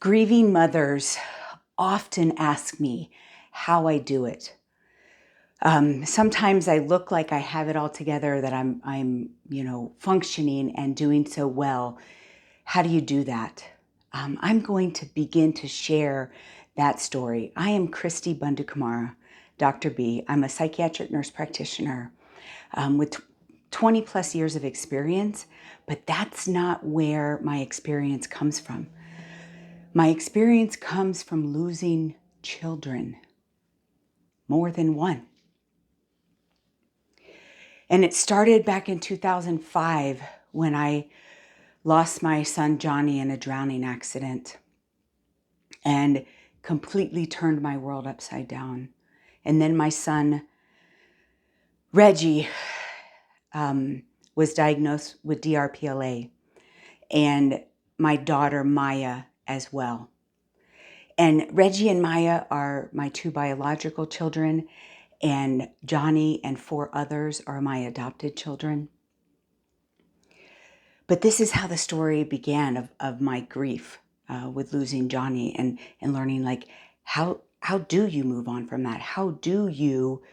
Grieving mothers often ask me how I do it. Sometimes I look like I have it all together, that I'm functioning and doing so well. How do you do that? I'm going to begin to share that story. I am Cristi Bundukamara, Dr. B. I'm a psychiatric nurse practitioner with 20 plus years of experience, but that's not where my experience comes from. My experience comes from losing children, more than one. And it started back in 2005 when I lost my son Johnny in a drowning accident and completely turned my world upside down. And then my son Reggie was diagnosed with DRPLA, and my daughter Miah as well. And Reggie and Miah are my two biological children, and Johnny and 4 others are my adopted children. But this is how the story began of my grief with losing Johnny and learning, like, how do you move on from that? How do you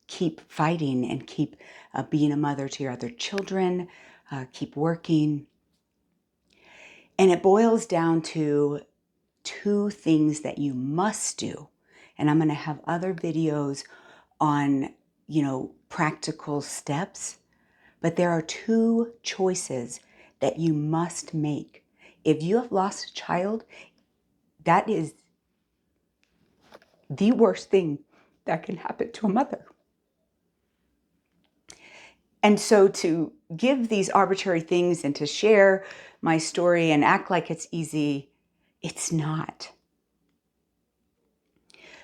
keep fighting and keep being a mother to your other children, keep working? And it boils down to 2 things that you must do. And I'm going to have other videos on, practical steps. But there are 2 choices that you must make. If you have lost a child, that is the worst thing that can happen to a mother. And so to give these arbitrary things and to share my story and act like it's easy, it's not.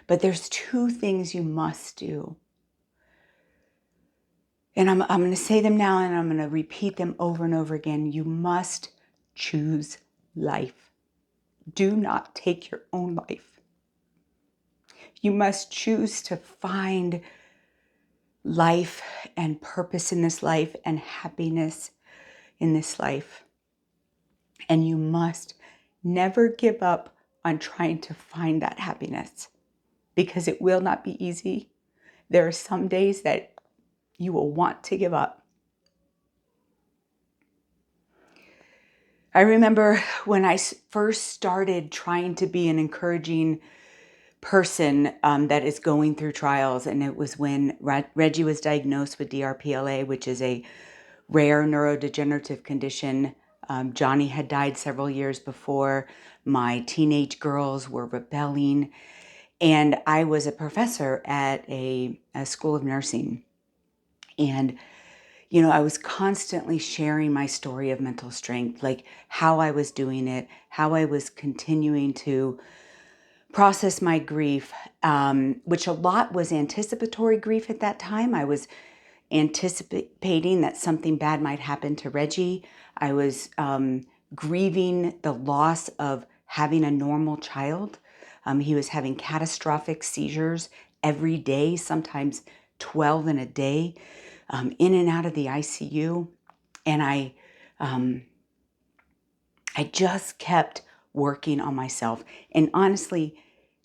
But there's 2 things you must do. And I'm going to say them now, and I'm going to repeat them over and over again. You must choose life. Do not take your own life. You must choose to find life and purpose in this life and happiness in this life. And you must never give up on trying to find that happiness, because it will not be easy. There are some days that you will want to give up. I remember when I first started trying to be an encouraging person that is going through trials, and it was when Reggie was diagnosed with DRPLA, which is a rare neurodegenerative condition. Johnny had died several years before. My teenage girls were rebelling, and I was a professor at a school of nursing. And I was constantly sharing my story of mental strength, like how I was doing it, how I was continuing to process my grief, which a lot was anticipatory grief at that time. I was anticipating that something bad might happen to Reggie. I was grieving the loss of having a normal child. He was having catastrophic seizures every day, sometimes 12 in a day, in and out of the ICU. And I just kept working on myself. And honestly,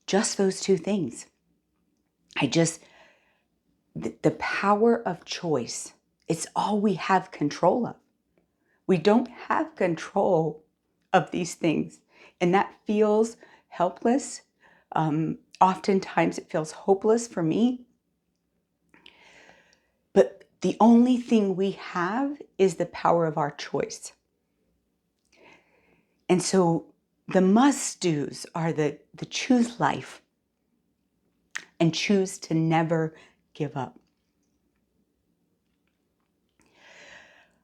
just those 2 things. The power of choice, it's all we have control of. We don't have control of these things. And that feels helpless. Oftentimes it feels hopeless for me. But the only thing we have is the power of our choice. And so the must-dos are the choose life and choose to never give up.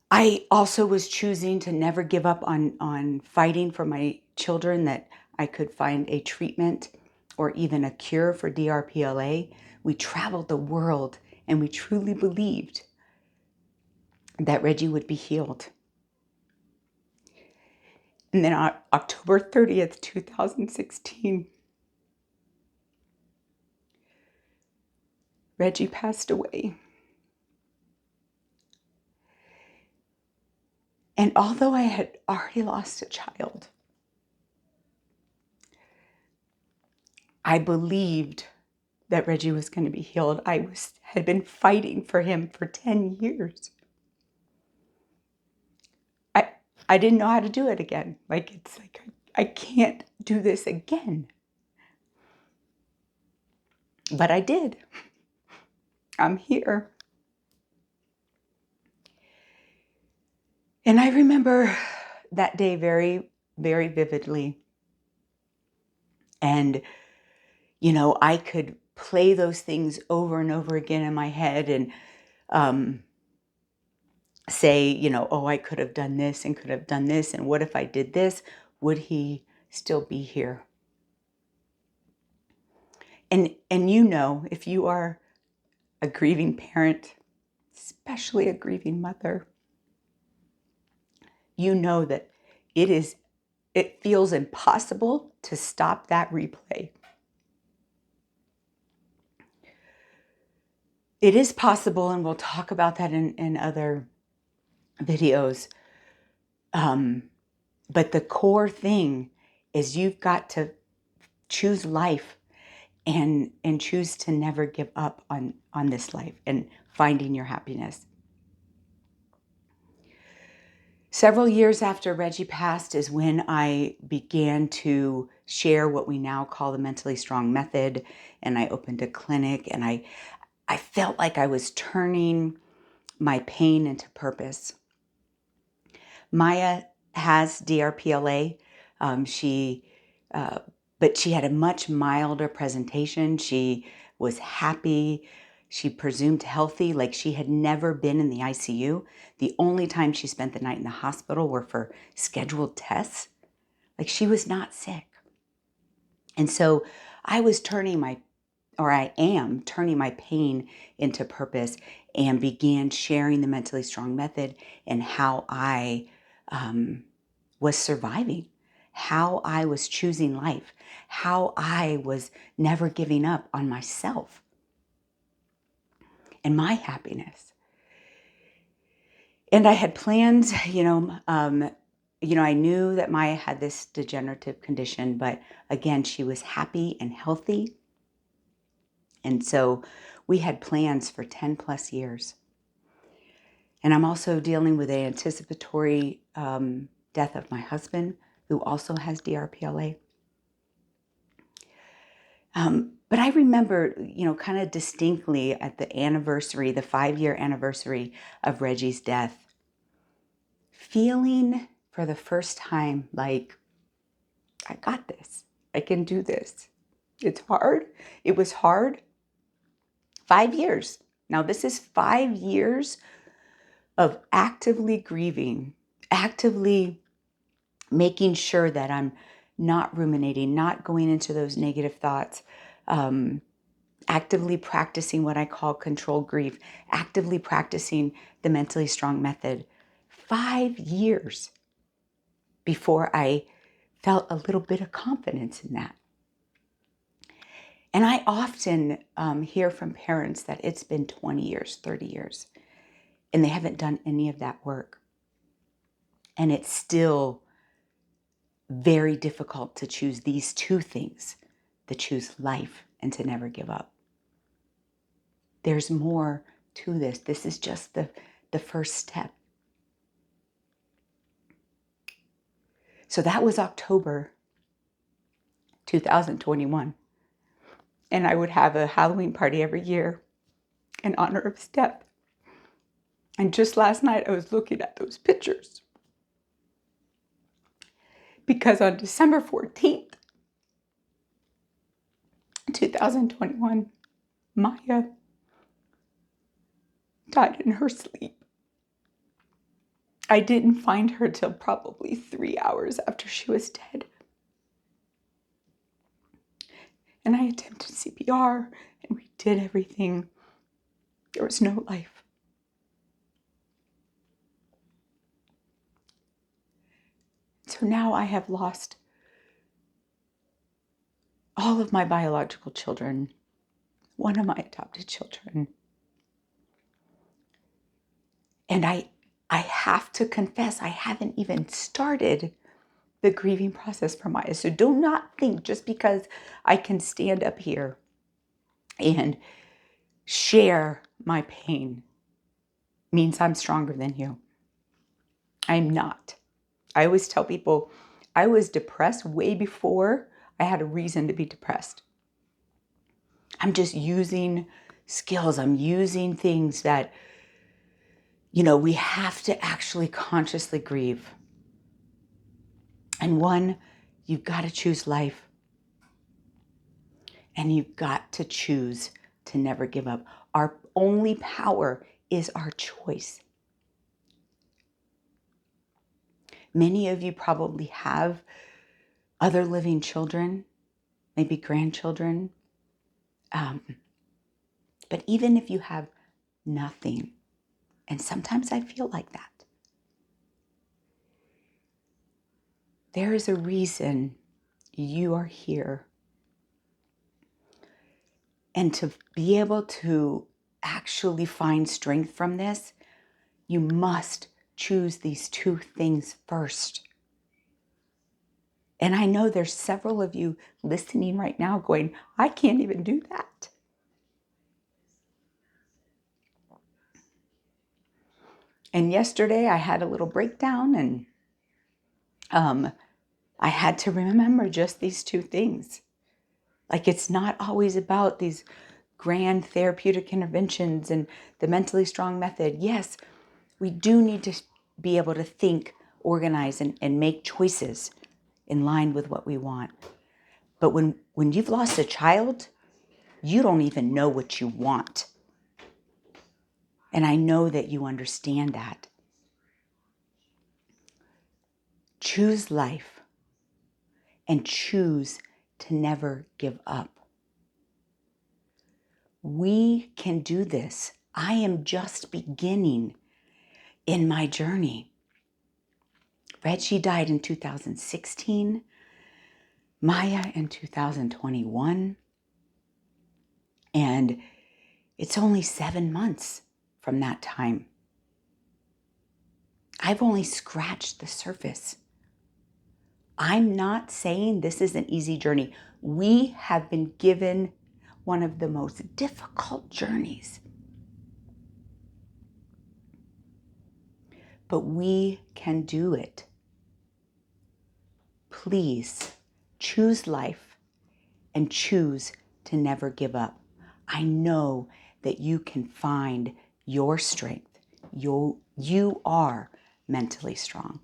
I also was choosing to never give up on fighting for my children, that I could find a treatment or even a cure for DRPLA. We traveled the world, and we truly believed that Reggie would be healed. And then on October 30th, 2016, Reggie passed away. And although I had already lost a child, I believed that Reggie was going to be healed. Had been fighting for him for 10 years. I didn't know how to do it again. It's like, I can't do this again. But I did. I'm here. And I remember that day very, very vividly. And, I could play those things over and over again in my head and say, oh, I could have done this and could have done this. And what if I did this? Would he still be here? And if you are a grieving parent, especially a grieving mother, you know that it feels impossible to stop that replay. It is possible, and we'll talk about that in other videos. But the core thing is you've got to choose life and choose to never give up on this life and finding your happiness. Several years after Reggie passed is when I began to share what we now call the Mentally Strong Method, and I opened a clinic, and I felt like I was turning my pain into purpose. Miah has DRPLA. But she had a much milder presentation. She was happy. She presumed healthy, like she had never been in the ICU. The only time she spent the night in the hospital were for scheduled tests. Like she was not sick. And so I am turning my pain into purpose and began sharing the Mentally Strong Method and how I was surviving, how I was choosing life, how I was never giving up on myself and my happiness. And I had plans, I knew that Miah had this degenerative condition, but again, she was happy and healthy. And so we had plans for 10 plus years. And I'm also dealing with an anticipatory death of my husband, who also has DRPLA. But I remember, kind of distinctly at the anniversary, the 5-year anniversary of Reggie's death, feeling for the first time like, I got this. I can do this. It's hard. It was hard. 5 years. Now, this is 5 years of actively grieving, actively making sure that I'm not ruminating, not going into those negative thoughts, actively practicing what I call controlled grief, actively practicing the Mentally Strong Method. 5 years before I felt a little bit of confidence in that. And I often hear from parents that it's been 20 years, 30 years, and they haven't done any of that work. And it's still very difficult to choose these two things, to choose life and to never give up. There's more to this. This is just the first step. So that was October 2021. And I would have a Halloween party every year in honor of his death. And just last night I was looking at those pictures. Because on December 14th, 2021, Miah died in her sleep. I didn't find her till probably 3 hours after she was dead. And I attempted CPR and we did everything. There was no life. So now I have lost all of my biological children, one of my adopted children. And I have to confess, I haven't even started the grieving process for Miah. So do not think just because I can stand up here and share my pain means I'm stronger than you. I'm not. I always tell people I was depressed way before I had a reason to be depressed. I'm just using skills. I'm using things that, we have to actually consciously grieve. And one, you've got to choose life. And you've got to choose to never give up. Our only power is our choice. Many of you probably have other living children, maybe grandchildren. But even if you have nothing, and sometimes I feel like that, there is a reason you are here. And to be able to actually find strength from this, you must choose these two things first. And I know there's several of you listening right now going, I can't even do that. And yesterday I had a little breakdown, and I had to remember just these two things. Like, it's not always about these grand therapeutic interventions and the mentally strong method. Yes, we do need to be able to think, organize, and make choices in line with what we want. But when you've lost a child, you don't even know what you want. And I know that you understand that. Choose life and choose to never give up. We can do this. I am just beginning in my journey. Reggie died in 2016, Miah in 2021, and it's only 7 months from that time. I've only scratched the surface. I'm not saying this is an easy journey. We have been given one of the most difficult journeys. But we can do it. Please choose life and choose to never give up. I know that you can find your strength. You are mentally strong.